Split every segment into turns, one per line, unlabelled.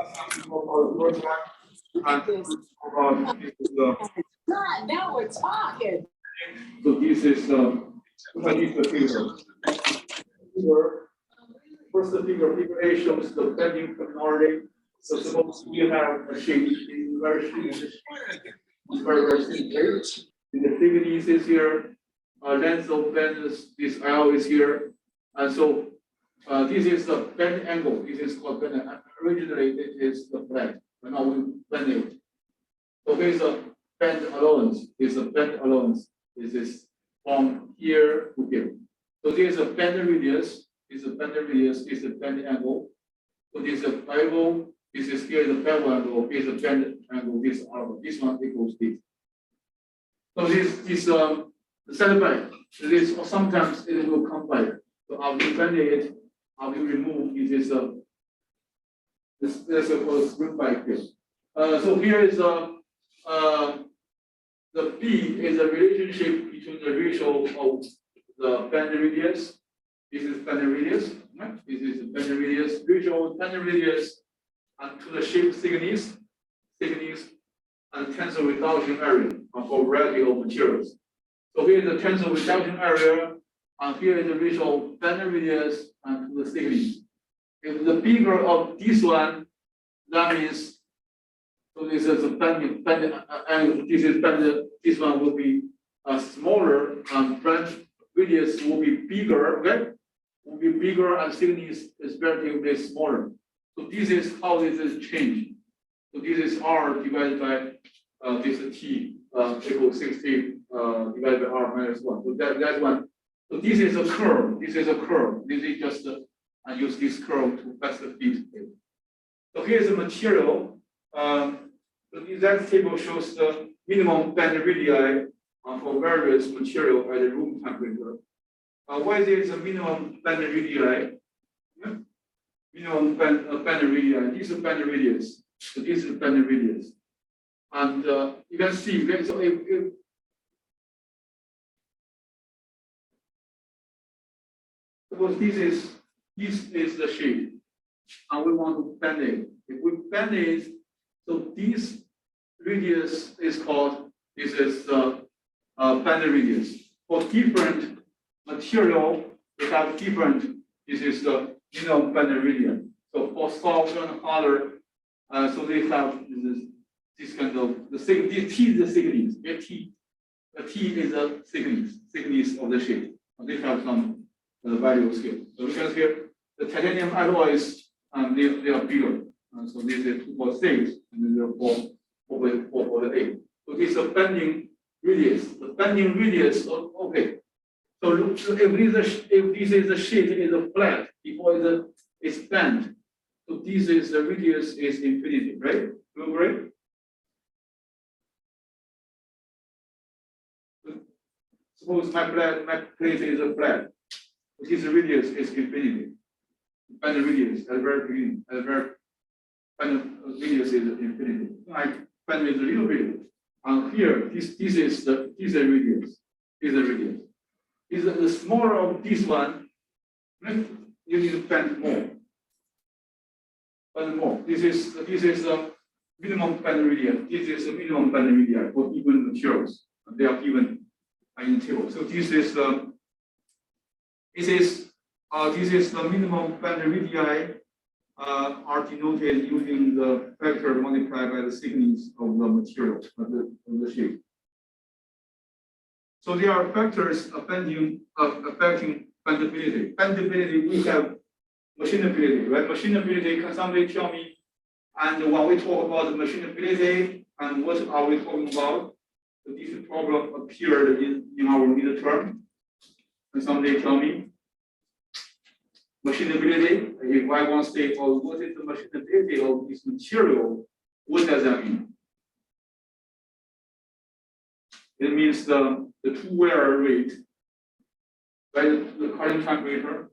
about the first one, and about this is
Now we're talking.
so this is what is the figure. First figure A shows the bending minority. So suppose we have a shape in very very simple. The thickness is here, length of bend this L is here, and so this is the bend angle. This is called bend. Originally it is the flat, but now we bend it. So here's a bend allowance. Is a bend allowance. This is from here to here. So this is a bend radius. This is a bend radius. This is a bend angle. So this is a bevel. This is here the bevel angle. This is a bend angle. This angle. This one equals this. So this setback. This sometimes it will come by. So after you bend it, after you remove it is this is group back here. So here is the B is a relationship between the ratio of the bend radius. This is bend radius. Right? This is the bend radius ratio of bend radius and to the shape thickness, and tensile reduction area for a variety of materials. So here is the tensile reduction area, and here is the ratio of bend radius and to the thickness. If the bigger of this one, that means so this is a bend, and this is bend. This one will be smaller, and branch radius will be bigger. Okay, will be bigger, and thickness is relatively smaller. So this is how this is changed. So this is R divided by this T equals 60 divided by R minus 1. So that's one. So this is a curve. This is a curve. This is just I use this curve to best fit it. So here's the material. So that table shows the minimum bend radii for various material at the room temperature. Why there is a minimum bend radii? Yeah? Minimum bend radii. This is bend radius. So this is bend radius, and you can see. Okay, so if suppose this is the shape, and we want to bend it. If we bend it, so this radius is called, this is the bend radius. For different material, we have different, this is the minimum bend radius. So for soft and harder, so they have this kind of, the thickness, T is the thickness, the T is the thickness of the shape. And they have some value scale. So because here, the titanium alloys, they are bigger. So this is 2.6, and then therefore 4.8. So this is a bending radius. The bending radius, okay. So if this is a sheet, is a flat, before it's bent. So this is the radius is infinity, right? You agree? Suppose my plate is a flat. This radius is infinity. Bend radius at the very beginning, bend radius is infinity. I bend is a little bit. And here, this is the radius. This is the radius. Is the smaller of this one, right? You need to bend more. Bend more. This is the minimum bend radius. This is the minimum bend radius for given materials. They are given in the table. So this is the minimum bend radii are denoted using the factor multiplied by the thickness of the material of the shape. So there are factors affecting bendability. Bendability, we have machinability, right? Machinability, can somebody tell me? And when we talk about the machinability, and what are we talking about? So this problem appeared in our midterm. Can somebody tell me? Machinability, if I want to say, oh, what is the machinability of this material? What does that mean? It means the two-wear rate, right? The current temperature,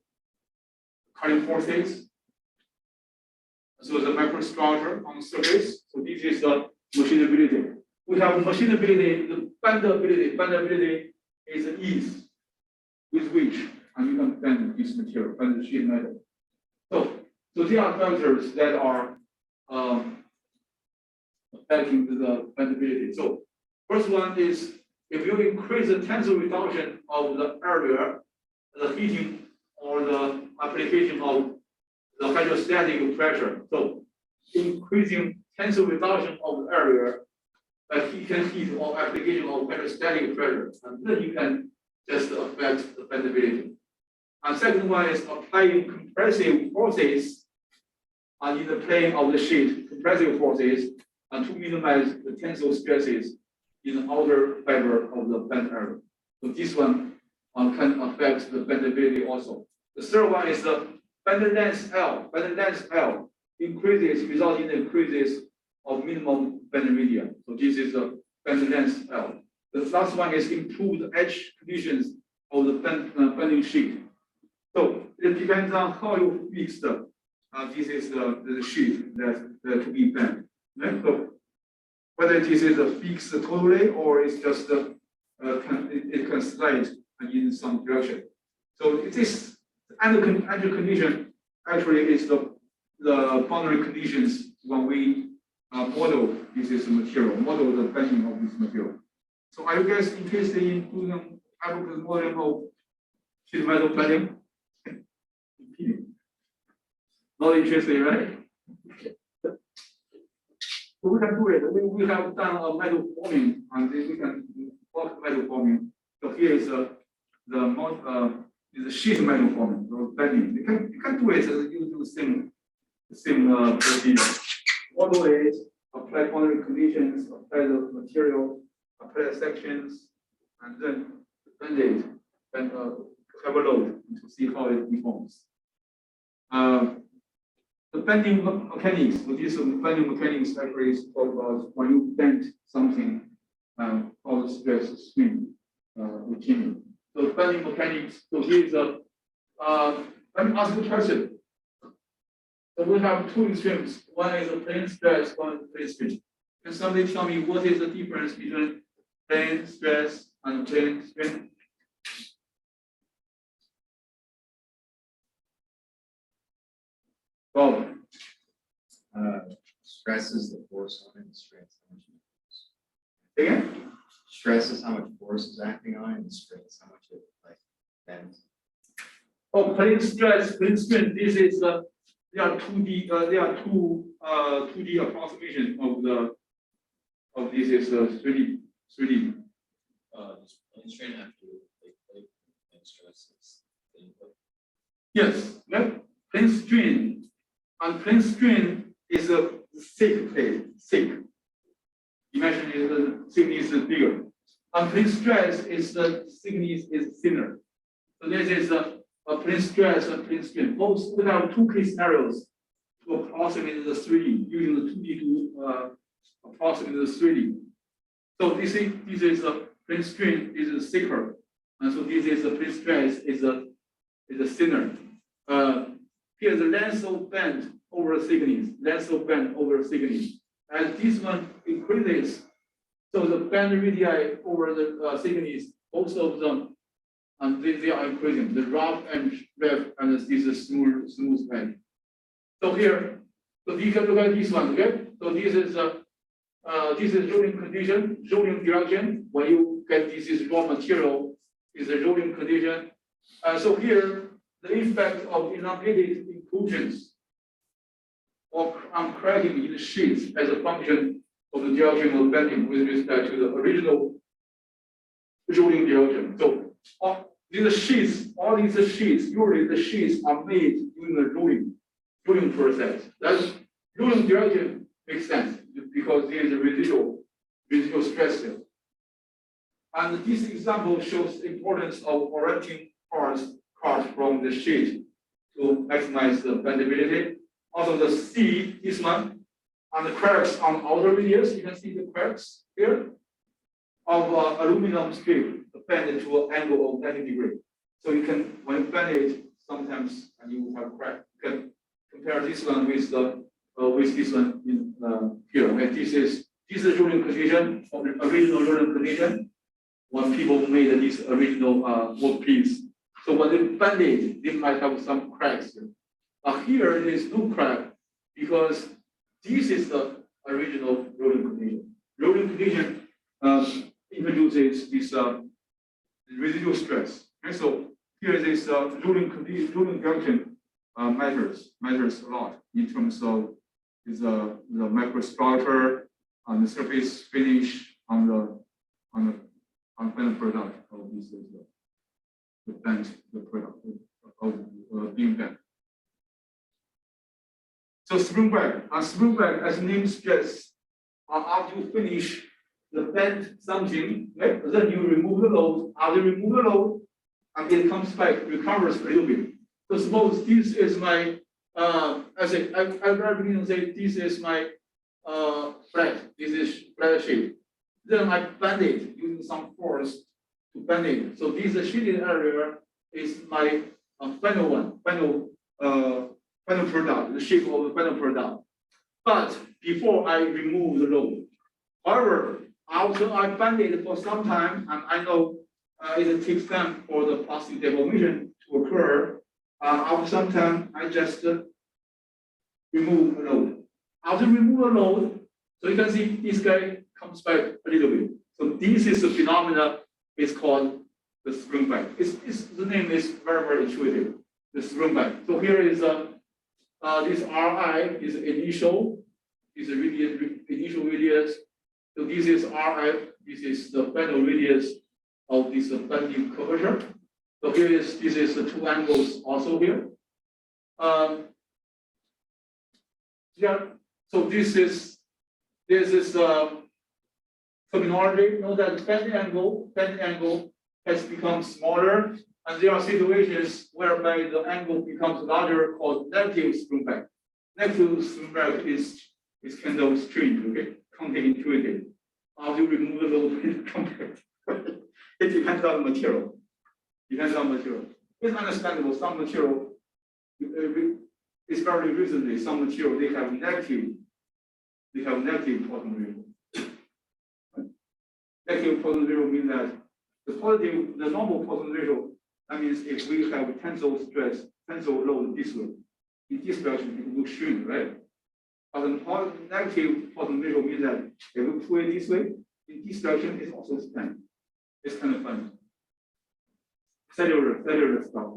current forces, so the microstructure on the surface. So this is the machinability. We have machinability, the bendability is the ease with which and you can bend this material, bend the sheet metal. So there are factors that are affecting the bendability. So first one is if you increase the tensile reduction of the area, the heating or the application of the hydrostatic pressure. So increasing tensile reduction of the area, he can heat or application of hydrostatic pressure, and then you can just affect the bendability. And second one is applying compressive forces in the plane of the sheet, compressive forces, and to minimize the tensile stresses in the outer fiber of the bend area. So this one can affect the bendability also. The third one is the bend length L. Bend length L increases, resulting in increases of minimum bend radius. So this is the bend length L. The last one is improved edge conditions of the bending sheet. So it depends on how you fix this is the sheet that to be bent. Right? So whether this is a fixed totally or it's just it can slide in some direction. So this under condition actually is the boundary conditions when we model this material, model the bending of this material. So are you guys interested in doing Abaqus modeling of sheet metal bending? Not interested, right? So we can do it. We have done a metal forming, and we can work metal forming. So here is the sheet metal forming, so bending. You can do it using the same procedure. Model it, apply boundary conditions, apply the material, apply the sections, and then bend it, and have a load to see how it deforms. The bending mechanics, so this bending mechanics actually is talk about when you bend something, how the stress swing routine. So bending mechanics, so here's let me ask you a question. So we have two extremes. One is a plane stress, one is plane strain. Can somebody tell me what is the difference between plane stress and plane strain? Bob.
Stress is the force on it, and strain is how much it
Again?
Stress is how much force is acting on it, and strain is how much it bends.
Oh, plane stress, plane strain. This is there are 2D. There are two 2D approximation of this is 3D.
Does plane strain have to plane stress is the input?
Yes, right? Plane strain and plane strain is a thick plate, thick. Imagine the thickness is bigger. And plane stress is the thickness is thinner. So this is a plane stress and plane strain. Both we have two case scenarios to approximate the 3D, using the 2D to approximate the 3D. So this is a plane strain is thicker, and so this is the plane stress is a thinner. Here the length of bend over thickness, length of bend over thickness. And this one increases. So the bend radii over the thickness, both of them, and they are increasing. The rough and and this is smooth bend. So here, so you can look at this one, okay? So this is rolling condition, rolling direction. When you get this is raw material, is a rolling condition. So here, the effect of elongated inclusions or cracking in the sheets as a function of the direction of bending with respect to the original rolling direction. So all these sheets, usually the sheets are made during the rolling process. That's rolling direction makes sense because there is a residual stress there. And this example shows the importance of orienting parts from the sheet to maximize the bendability. Also the C, this one, and the cracks on outer radius, you can see the cracks here of aluminum strip bend to an angle of 90 degrees. So you can, when you bend it, sometimes you will have crack. You can compare this one with this one in here. Okay? This is rolling condition of the original rolling condition when people made this original workpiece. So when they bend it, they might have some cracks here. Here there is no crack because this is the original rolling condition. Rolling condition introduces this residual stress. And so here this rolling junction matters a lot in terms of the microstructure and the surface finish on the final product of this the product of beam bend. So spring back, as the name suggests, after you finish the bend something, right? Then you remove the load. After you remove the load, and it comes back, recovers a little bit. So suppose this is my, I very beginning say this is my flat. This is flat shape. Then I bend it using some force to bend it. So this shaded area is my final product, the shape of the final product. But before I remove the load, however, after I bend it for some time, and I know it takes time for the plastic deformation to occur. After some time, I just remove the load. After remove the load, so you can see this guy comes back a little bit. So this is the phenomena. It's called the spring back. The name is very, very intuitive. The spring back. So here is this Ri is initial, is a initial radius. So this is Ri. This is the final radius of this bending curvature. So this is the two angles also here. So this is terminology. Know that bending angle has become smaller, and there are situations whereby the angle becomes larger, called negative spring back. Negative spring back is kind of strange, okay, counterintuitive. After you remove the load, it comes back. It depends on the material. It's understandable. Some material, it's very recently, some material they have negative Poisson ratio. Negative Poisson ratio means that the normal Poisson ratio, that means if we have tensile load this way, in this direction it will shrink, right? But the negative Poisson ratio means that if we pull it this way, in this direction it also expands. It's kind of funny. Cellular stuff.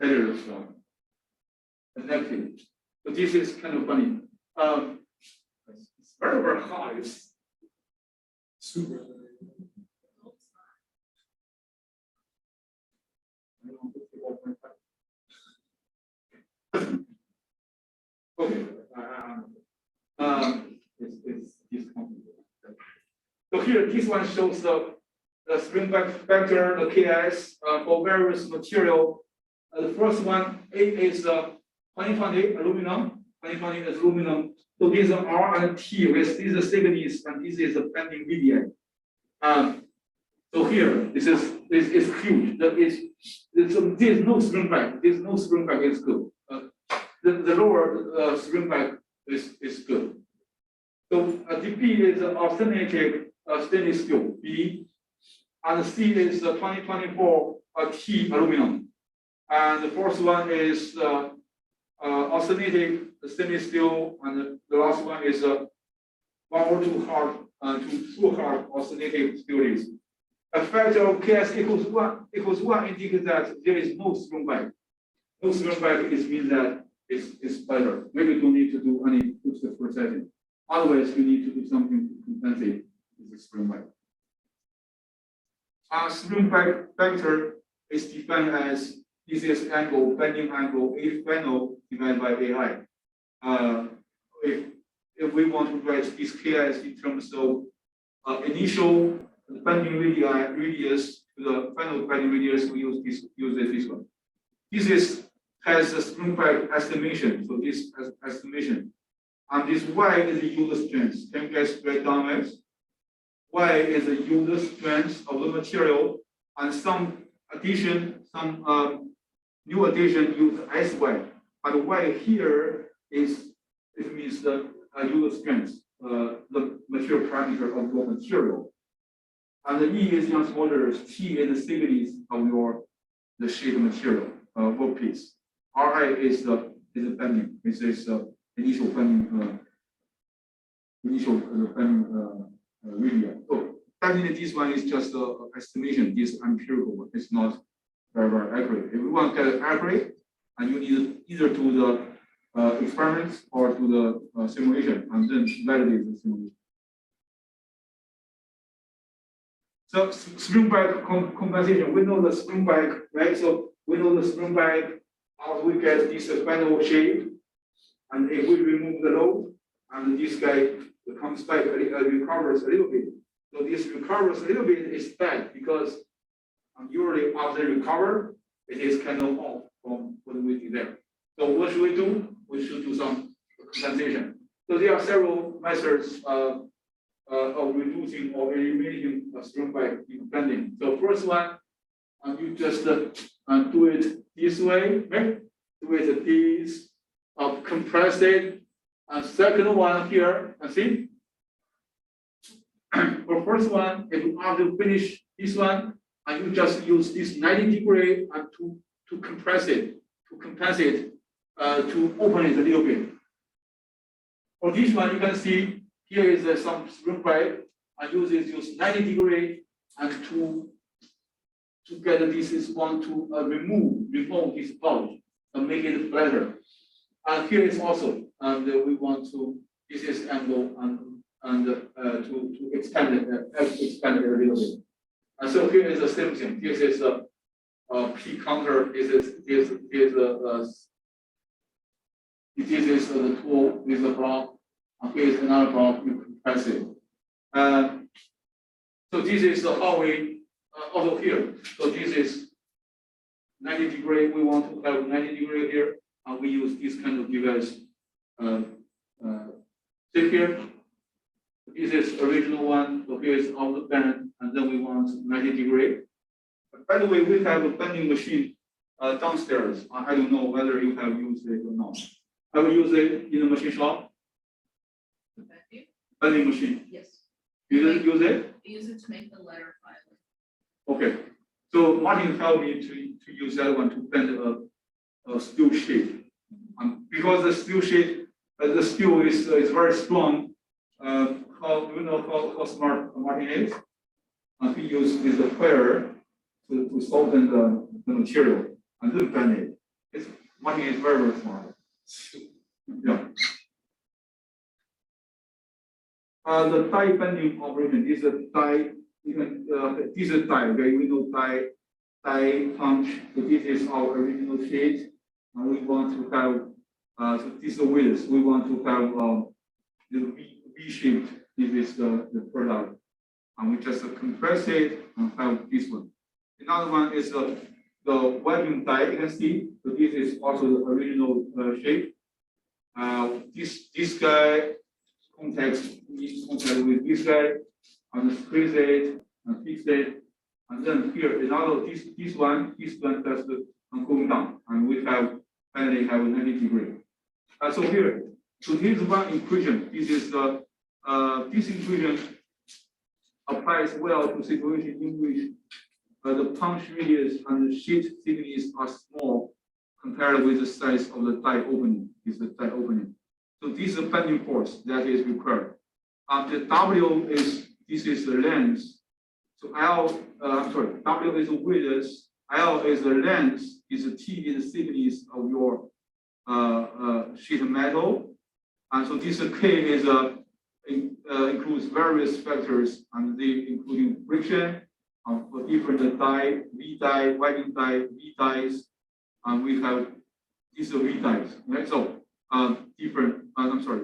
The negative. So this is kind of funny. It's very, very hard. It's super. Okay. It's complicated. So here, this one shows the spring back factor, the Ks for various material. The first one, A is 2020 aluminum. 2020 is aluminum. So these are R and T with these thickness, and this is the bending median. So here, this is huge. There's no spring back. There's no spring back. It's good. The lower spring back is good. So the B is austenitic stainless steel B, and C is 2024 T aluminum, and the first one is austenitic stainless steel, and the last one is 1 or 2 hard to 2 hard austenitic steel. A factor of Ks equals 1 indicates that there is no spring back. No spring back means that it's better. Maybe you don't need to do any acoustic processing. Otherwise, you need to do something to compensate the spring back. Spring back factor is defined as this is angle, bending angle, A final divided by AI. If we want to write this Ks in terms of initial bending radius to the final bending radius, we use this one. This has a spring back estimation. So this estimation. And this Y is the yield strength. Can you guys write down it? Y is the yield strength of the material, and some new addition use SY. But Y here it means the yield strength, the material parameter of your material. And the E is Young's modulus, T is the thickness of the sheet material, workpiece. Ri is the bending. This is initial bending radius. So definitely this one is just an estimation. This is empirical. It's not very accurate. If we want to get it accurate, and you need either to the experiments or to the simulation, and then validate the simulation. So spring back compensation, we know the spring back, right? So we know the spring back, how we get this spindle shape, and if we remove the load, and this guy comes back, recovers a little bit. So this recovers a little bit is bad because usually after recover, it is kind of off from what we did there. So what should we do? We should do some compensation. So there are several methods of reducing or eliminating spring back bending. So first one, you just do it this way, right? Do it this, compress it. And second one here, see? For first one, if you have to finish this one, and you just use this 90-degree and to compress it, to compensate, to open it a little bit. For this one, you can see here is some spring pipe. I use 90-degree and to get this is one to remove this bulge and make it flatter. And here is also, and we want to, this is angle and to expand it a little bit. And so here is the same thing. This is a P counter. This is the tool with the block. And here is another block. You compress it. So this is how we also here. So this is 90-degree. We want to have 90-degree here. And we use this kind of device. See here. This is original one. So here is out the bend, and then we want 90-degree. By the way, we have a bending machine downstairs. I don't know whether you have used it or not. Have you used it in the machine shop? Bending machine.
Yes.
You didn't use it?
We use it to make the letter filer.
Okay. So Martin helped me to use that one to bend a steel sheet. Because the steel sheet, the steel is very strong. How do you know how smart Martin is? He used this wire to soften the material and then bend it. Martin is very smart. Yeah. The die bending operation is a die. This is die. Okay, we know die punch. So this is our original sheet, and we want to have. So this is the width. We want to have the V-shaped. This is the product, and we just compress it and have this one. Another one is the vacuum die. You can see. So this is also the original shape. This guy contact with this guy and squeeze it and fix it, and then here another this one just going down, and we finally have 90-degree. So here, so here's one equation. This is this equation applies well to situation in which the punch radius and the sheet thickness are small compared with the size of the die opening. Is the die opening. So this is the bending force that is required. The W is the length. So W is the width, L is the length, T is the thickness of your sheet metal, and so this K is includes various factors, and they including friction for different die, V die, vacuum die, V dies, and we have these are V dies, right? So different.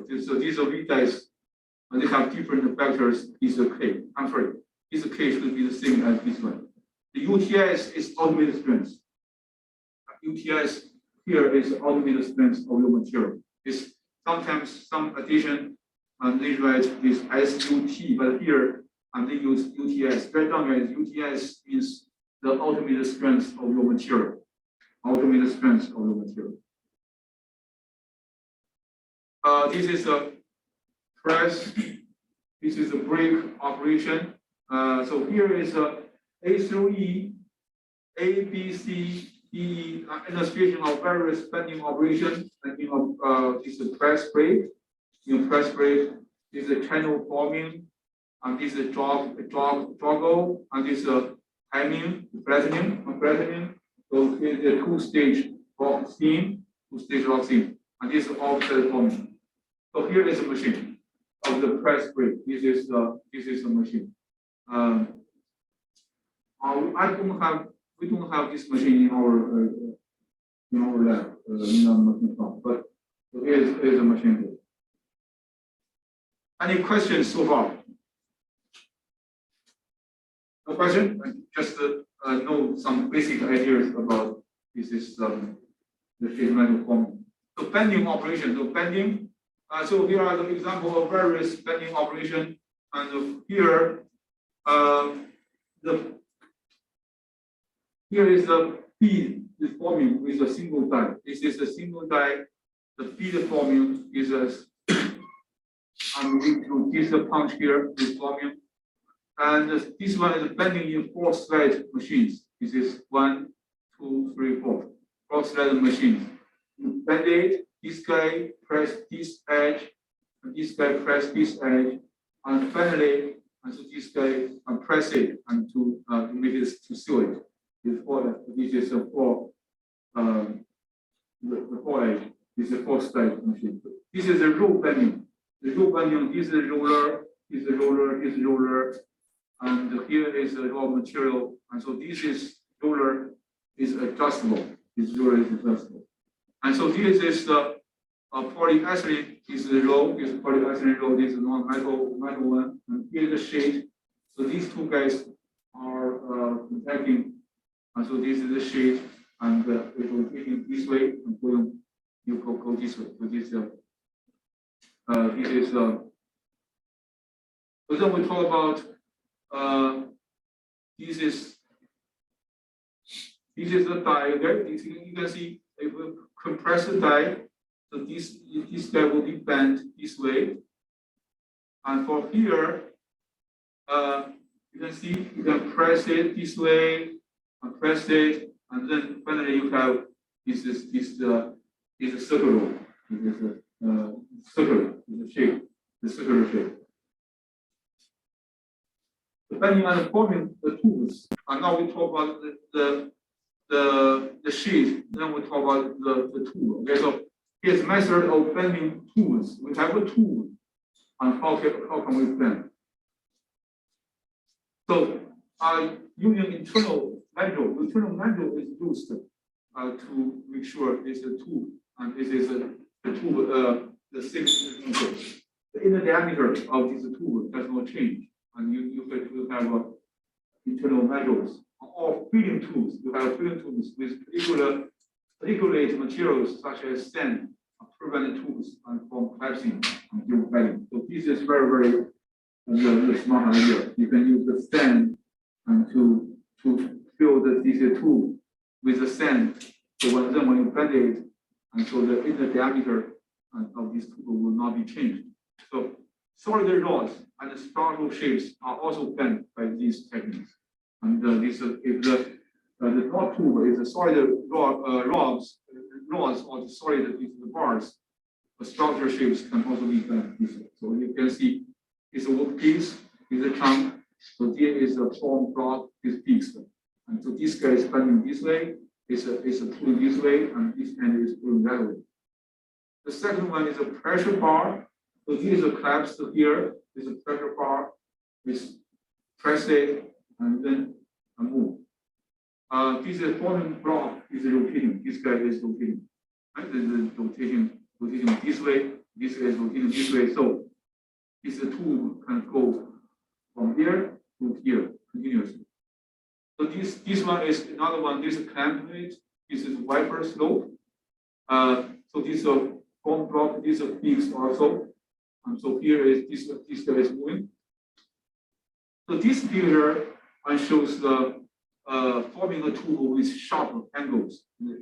These are V dies, and they have different factors. Is a K. This K should be the same as this one. The UTS is ultimate strength. UTS here is ultimate strength of your material. It's sometimes some addition and they write this SUT, but here and they use UTS. Right down here is UTS means the ultimate strength of your material. Ultimate strength of your material. This is a press. This is a brake operation. So here is a A through E, A, B, C, in the situation of various bending operation, and this is press brake. Press brake is a channel forming, and this is joggle, and this is timing, flattening. So here's a two-stage lock steam, and this is offset forming. So here is a machine of the press brake. This is a machine. We don't have this machine in our lab, in our machine shop, but here's a machine here. Any questions so far? No question? Just know some basic ideas about this is the sheet metal forming. So bending operation. So bending. So here are the example of various bending operation, and here here is the feed is forming with a single die. This is a single die. The feed forming is a and we do this punch here is forming. And this one is bending in 4-slide machines. This is 1, 2, 3, 4. 4-slide machines. You bend it, this guy press this edge, and this guy press this edge, and finally, and so this guy press it and to make it to seal it. This is a 4 the 4 edge. This is a 4-slide machine. This is a roll bending. The roll bending. This is a roller. This is a roller. This is a roller. And here is the raw material, and so this is roller is adjustable. This roller is adjustable, and so this is the polyethylene is the roll. This polyethylene roll. This is non-metal one, and here is the sheet. So these two guys are contacting, and so this is the sheet, and it will taking this way, and going you go this way. So this is so then we talk about. This is the die. Okay, you can see if we compress the die, so this die will be bent this way. And for here, you can see you can press it this way and press it, and then finally you have this is a circle. This is a circle. Is a shape. The circular shape. Depending on the forming the tools, and now we talk about the sheet, then we talk about the tool. Okay, so here's method of bending tools. We have a tool, and how can we bend? So using internal manual is used to make sure this is a tool, and this is the tool, the inner diameter of this tool does not change. And you have internal measures. Or filling tools, you have filling tools with particulate materials such as sand, prevent tools and from collapsing until bending. So this is very smart idea. You can use the sand and to fill this tool with the sand. So when you bend it, and so the inner diameter of this tool will not be changed. So solid rods and structural shapes are also bent by these techniques. And if the rod tool is a solid rods or the solid the bars, the structural shapes can also be bent this way. So you can see it's a workpiece, is a chunk. So here is a form block, is fixed. And so this guy is bending this way, it's a tool this way, and this end is pulling that way. The second one is a pressure bar. So here is a collapse here. This is a pressure bar. This press it and then move. This is forming block is rotating. This guy is rotating. Right? This is rotating this way. This is rotating this way. So this tool can go from here to here continuously. So this one is another one. This is clamp plate. This is wiper slope. So this is a form block. This is fixed also. And so here is this guy is moving. So this picture shows the forming a tool with sharp angles. You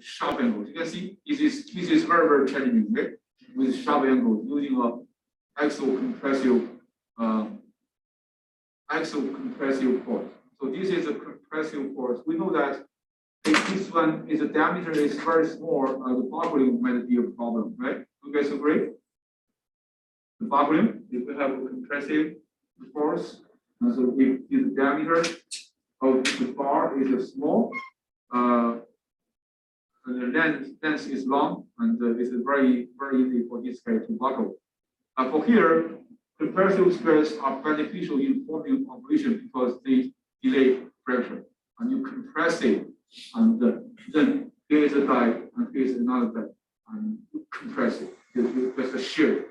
can see this is very challenging, okay? With sharp angles using a axial compressive force. So this is a compressive force. We know that if this one is the diameter is very small, the buckling might be a problem, right? You guys agree? The buckling, if we have a compressive force, and so if the diameter of the bar is small, and the length is long, and it's very easy for this guy to buckle. For here, compressive stress are beneficial in forming operation because they delay fracture. And you compress it, and then here is a die, and here is another die, and you compress it. There's a shear.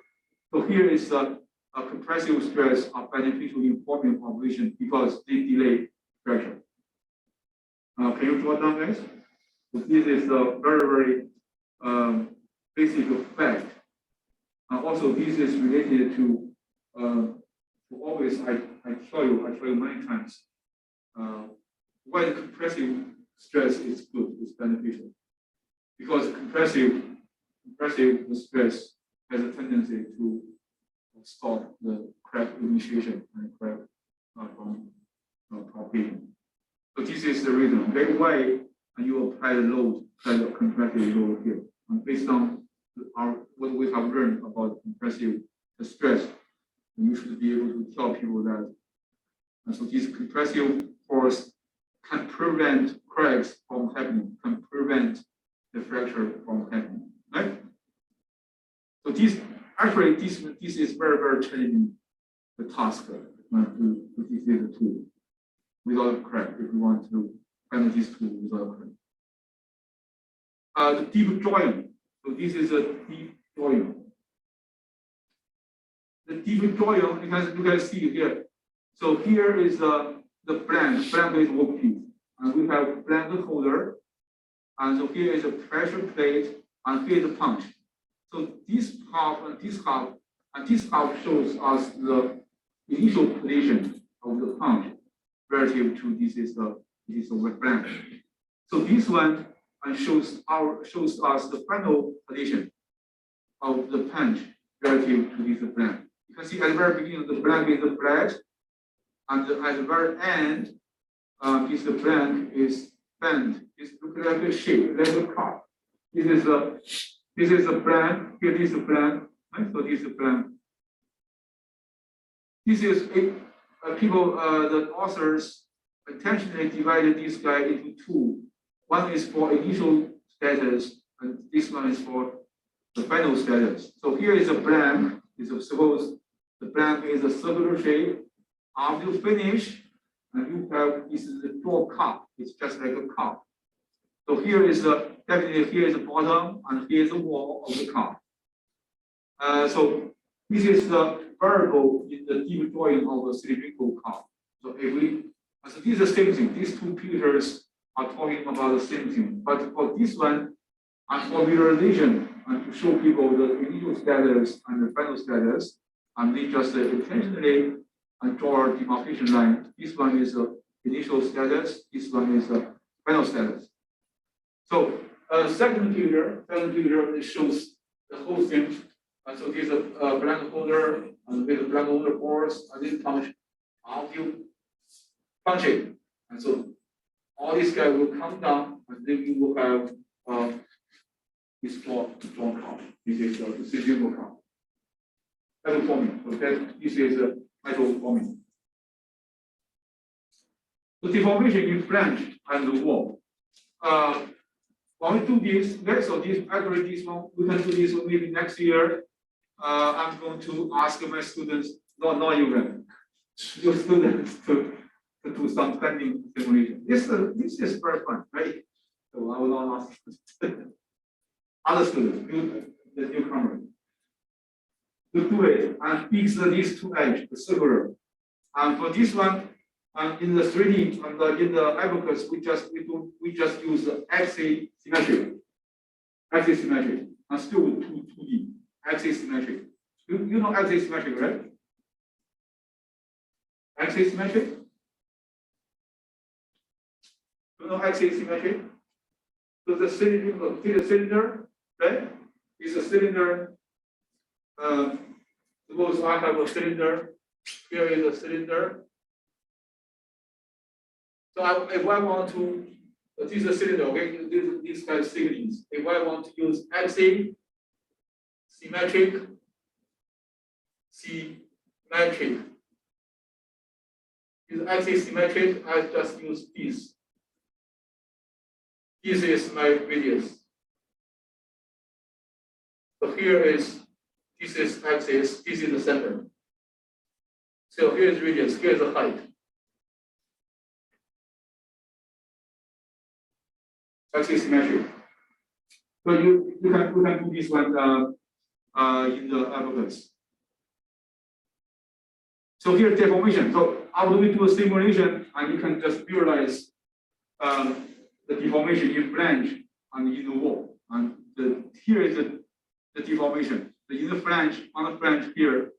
So here is a compressive stress are beneficial in forming operation because they delay fracture. Can you draw down, guys? So this is a very basic fact. Also, this is related to always I tell you many times. Why compressive stress is good, is beneficial, because compressive stress has a tendency to stop the crack initiation and crack from propagating. So this is the reason. Okay, why you apply the load, apply the compressive load here, and based on what we have learned about compressive stress, you should be able to tell people that. And so this compressive force can prevent cracks from happening, can prevent the fracture from happening, right? So this is very challenging the task to this is a tool without a crack if you want to find this tool without a crack. The deep drawing. So this is a deep drawing. The deep drawing, you can see here. So here is the blank is workpiece, and we have blank holder, and so here is a pressure plate, and here is a punch. So this half and this half shows us the initial position of the punch relative to this is a blank. So this one shows us the final position of the punch relative to this blank. You can see at the very beginning the blank is flat, and at the very end, this blank is bent. It's looking like a shape, like a cup. This is a blank. Here is a blank. Right? So this is a blank. This is people. The authors intentionally divided this guy into two. One is for initial status, and this one is for the final status. So here is a blank. Suppose the blank is a circular shape. After you finish, and you have this is the draw cup. It's just like a cup. So here is definitely here is the bottom, and here is the wall of the cup. So this is the variable in the deep drawing of a cylindrical cup. So so this is the same thing. These two pictures are talking about the same thing. But for this one, and for visualization, and to show people the initial status and the final status, and they just intentionally and draw a demarcation line. This one is the initial status. This one is the final status. So second picture it shows the whole thing. And so this is a blank holder, and with a blank holder force, and this punch. After you punch it, and so all this guy will come down, and then you will have this drawn count. This is the cylindrical count. Metal forming. So this is a metal forming. The deformation in flange and the wall. When we do this, okay, so actually this one, we can do this maybe next year. I'm going to ask my students, not you guys, your students to do some bending simulation. This is very fun, right? So I will not ask other students, the newcomer, to do it and fix these two edges, the circular. And for this one, in the 3D and in the abacus, we just use the axis symmetry, and still 2D axis symmetry. You know axis symmetry, right? Axis symmetry. You know axis symmetry. So the cylinder, right? Is a cylinder. Suppose I have a cylinder. Here is a cylinder. So if I want to this is a cylinder, okay? These kind of signings. If I want to use axis, symmetric, Use axis symmetric, I just use this. This is my radius. So this is axis, this is the center. So here is radius, here is the height. Axis symmetric. So you can do this one in the abacus. So here deformation. So after we do a simulation, and you can just visualize the deformation in flange and in the wall. And here is the deformation. In the flange, on the flange here,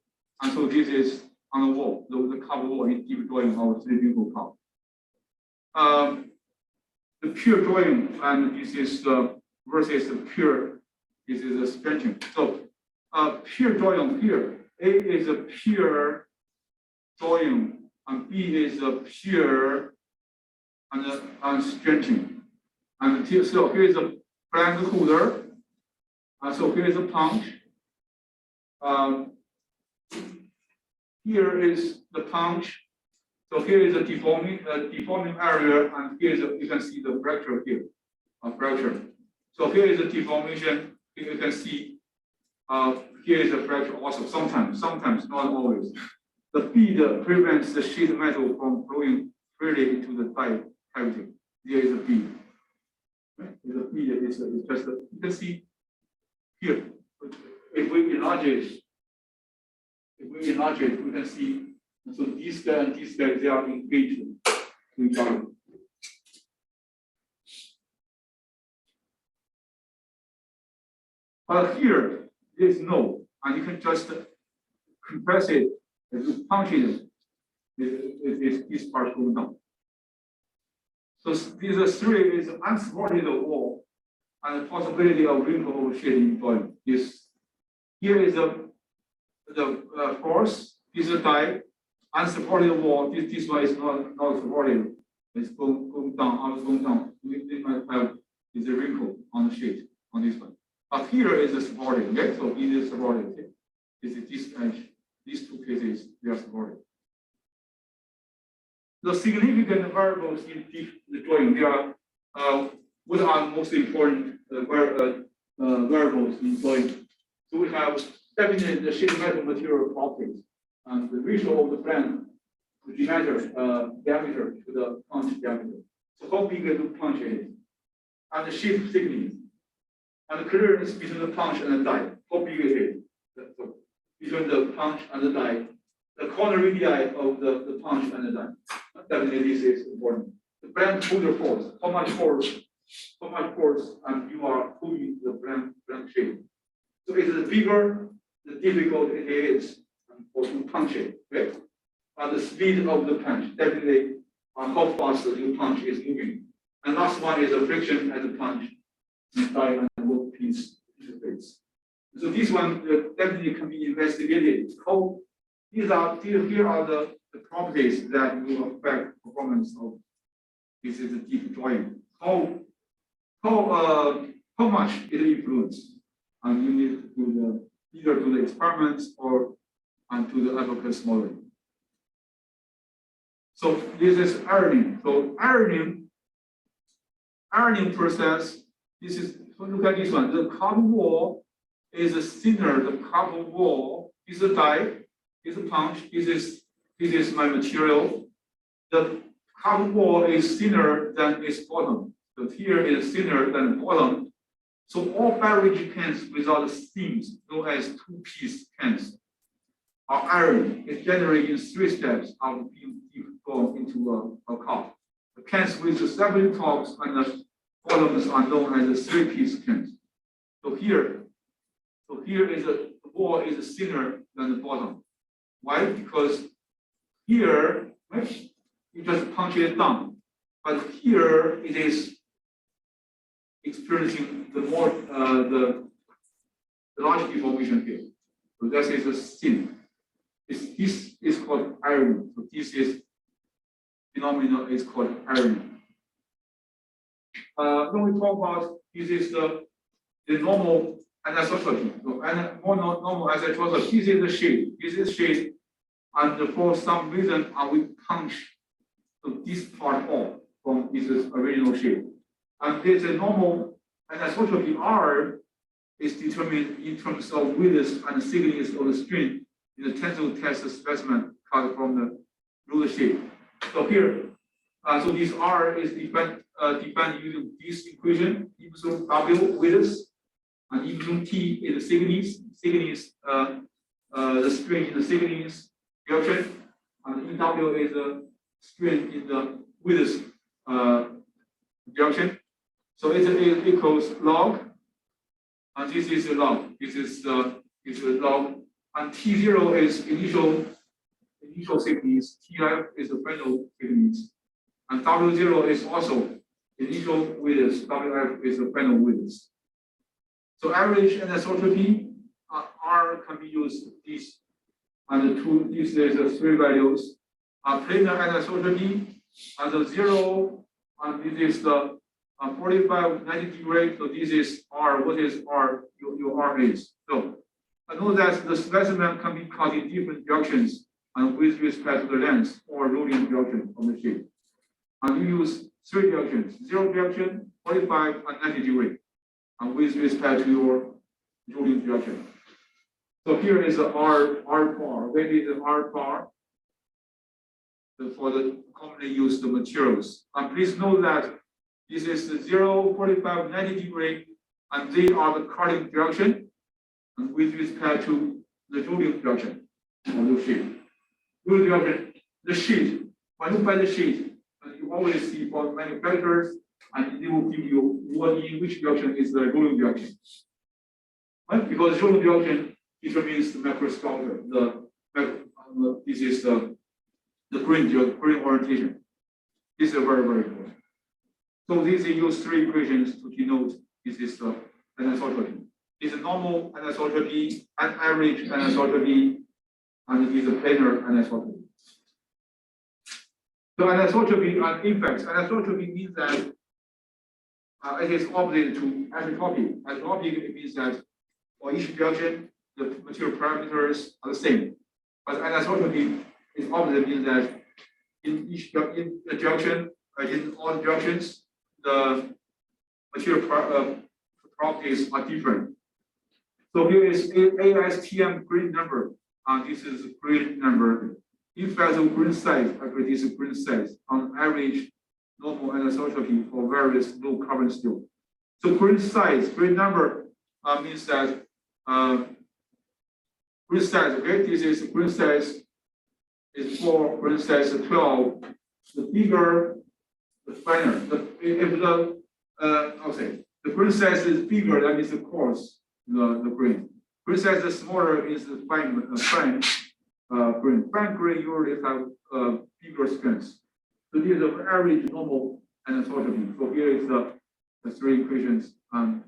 and so this is on the wall, the cover wall in deep drawing of 3D curve. The pure drawing, and this is versus the pure, this is a stretching. So pure drawing here, A is a pure drawing, and B is a pure and stretching. And so here is a blank holder, and so here is a punch. Here is the punch. So here is a deforming area, and here is you can see the fracture here, a fracture. So here is a deformation. You can see here is a fracture also. Sometimes, not always. The bead prevents the sheet metal from flowing freely into the die cavity. There is a bead. Right? The bead is just you can see here. If we enlarge it, we can see. So these guys and these guys, they are engaged to each other. But here, there is no, and you can just compress it, and you punch it, this part goes down. So these three is unsupported wall, and the possibility of wrinkle over shading volume. Here is the force, this is a die. Unsupported wall, this one is not supported. It's going down, going down. We might have is a wrinkle on the sheet on this one. But here is the supported, okay? So it is supported. Okay? This edge, these two cases, they are supported. The significant variables in the drawing, they are what are the most important variables in drawing. So we have definitely the sheet metal material properties. And the ratio of the flange to diameter to the punch diameter. So how big the punch is, and the sheet thickness, and the clearance between the punch and the die, how big it is. So between the punch and the die, the corner radii of the punch and the die. Definitely this is important. The blank holder force, how much force, and you are pulling the blank shape. So it is bigger, the difficult it is. Or to punch it, right? And the speed of the punch, definitely how fast the punch is moving. And last one is the friction at the punch, die and workpiece interface. So this one definitely can be investigated. Here are the properties that will affect performance of this is a deep drawing. How much it influences, and you need to do either do the experiments or and to the abacus modeling. So this is ironing. So ironing process. This is so look at this one. The copper wall is thinner. The copper wall is a die, is a punch. This is my material. The copper wall is thinner than its bottom. So here is thinner than the bottom. So all beverage cans without seams, known as two-piece cans, are iron is generally in 3 steps of being going into a cup. The cans with the separate tops and the bottoms are known as the 3-piece cans. So here is the wall is thinner than the bottom. Why? Because here, right, you just punch it down, but here it is experiencing the more the large deformation here. So that is a thin. This is called iron. So this is phenomenon is called iron. when we talk about this is the normal anisotropy. So more normal anisotropy. This is the shade. This is shade, and for some reason, we punch this part off from this original shape. And this normal anisotropy R is determined in terms of width and thickness of the string in the tensile test specimen cut from the ruler shape. So here, so this R is defined using this equation, epsilon W width, and epsilon T is the thickness, the string in the thickness direction, and EW is the string in the width direction. So it equals log, and this is log. This is log, and T0 is initial thickness. TF is the final thickness, and W0 is also initial width. WF is the final width. So average anisotropy R can be used this, and this is three values. Planar anisotropy and the 0, and this is the 45, 90 degree. So this is R. What is R? Your R is. So I know that the specimen can be cut in different directions and with respect to the length or rolling direction of the shape. And you use three directions: 0 direction, 45, and 90 degree, and with respect to your rolling direction. So here is the R bar. Where is the R bar? For the commonly used materials. And please note that this is the 0, 45, 90 degree, and they are the cutting direction, and with respect to the rolling direction of the sheet. Rolling direction, the sheet, when you buy the sheet, you always see for manufacturers, and they will give you what in which direction is the rolling direction. Right? Because rolling direction determines the macrosculpture. This is the grain orientation. This is very, very important. So these use three equations to denote this is the anisotropy. It's a normal anisotropy, an average anisotropy, and it is a planar anisotropy. So anisotropy and effects. Anisotropy means that it is opposite to isotropic. Isotropic means that for each direction, the material parameters are the same. But anisotropy is opposite, means that in each direction, in all directions, the material properties are different. So here is ASTM grid number. This is grid number. Effect of grain size, actually this is grain size on average normal anisotropy for various low carbon steel. So grain size, grid number means that grain size, okay, this is grain size is 4, grain size 12. The bigger, the finer. If the grain size is bigger, that means the coarse, the grain. Grain size is smaller is the fine grain. Fine grain usually have bigger strength. So these are average normal anisotropy. So here is the three equations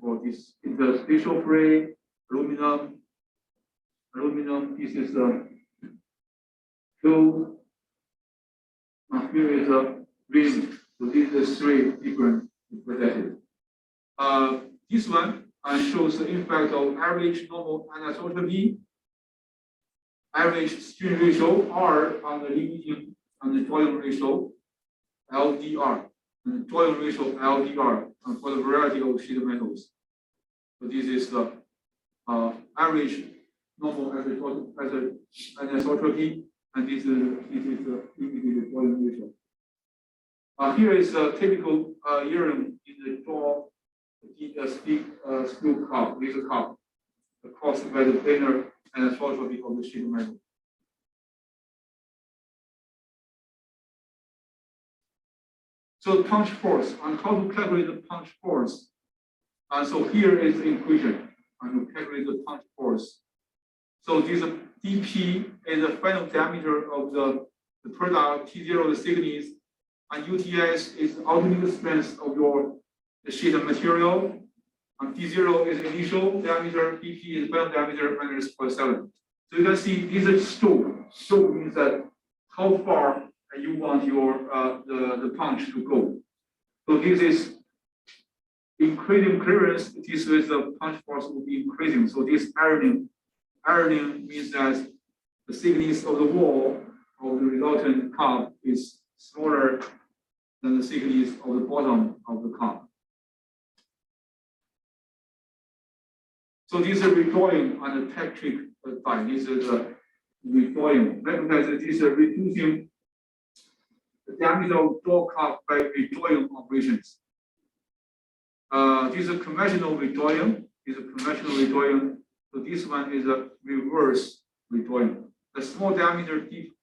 for this interstitial free, aluminum. This is the two. Here is the ring. So these are three different presented. This one shows the impact of average normal anisotropy, average strain ratio R on the limiting and the joint ratio LDR, and the joint ratio LDR for the variety of sheet metals. So this is the average normal anisotropy, and this is the limited joint ratio. Here is a typical urine in the jaw, screw cup, laser cup, caused by the planar anisotropy of the sheet metal. So the punch force, and how to calculate the punch force. And so here is the equation, and to calculate the punch force. So this dP is the final diameter of the product, T0 the thickness, and UTS is the ultimate strength of the sheet of material, and T0 is initial diameter, dP is final diameter minus 0.7. So you can see this is stroke. Stroke means that how far you want your the punch to go. So this is increasing clearance, this with the punch force will be increasing. So this ironing means that the thickness of the wall of the resultant cup is smaller than the thickness of the bottom of the cup. So this is redrawing on the tactic side. This is a redrawing. Recognize that this is reducing the diameter of draw cup by redrawing operations. This is a conventional redrawing. So this one is a reverse redrawing. The small diameter deep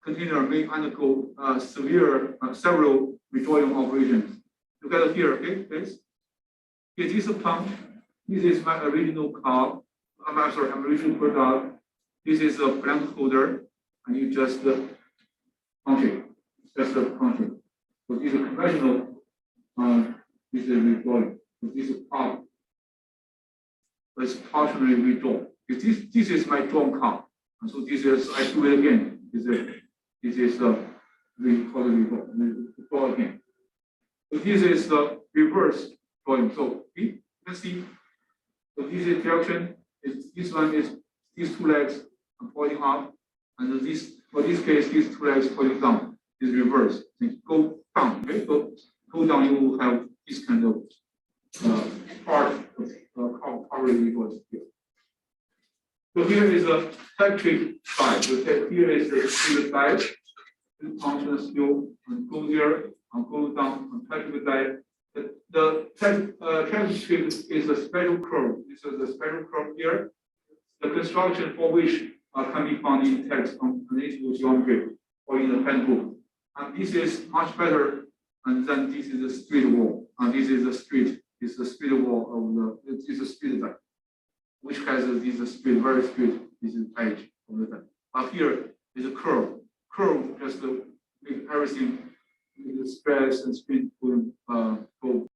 container may undergo several redrawing operations. Look at it here, okay, please. Here, this is a pump. This is my original cup. I'm original product. This is a blank holder, and you just punch it. Just punch it. So this is conventional. This is redrawing. So this is cup. It's partially redrawn. This is my drawn cup. And so this is, I do it again. This is redraw again. So this is the reverse drawing. So you can see. So this is direction. This one is these two legs are pointing up, and this for this case these two legs pointing down. Is reverse. So go down. Okay. So go down. You will have this kind of part of covering rewards here. So here is a tactic side. So here is the steel side. Function skill and go there and go down and tactic side. The tactic is a special curve. This is a special curve here. The construction for which can be found in text on analytical geometry or in the handbook. And this is much better than this is a straight wall. And this is a straight. This is a straight wall of the. This is a straight side, which has this straight, very straight. This is edge of the side. But here is a curve. Curve just to make everything with the stress and spin go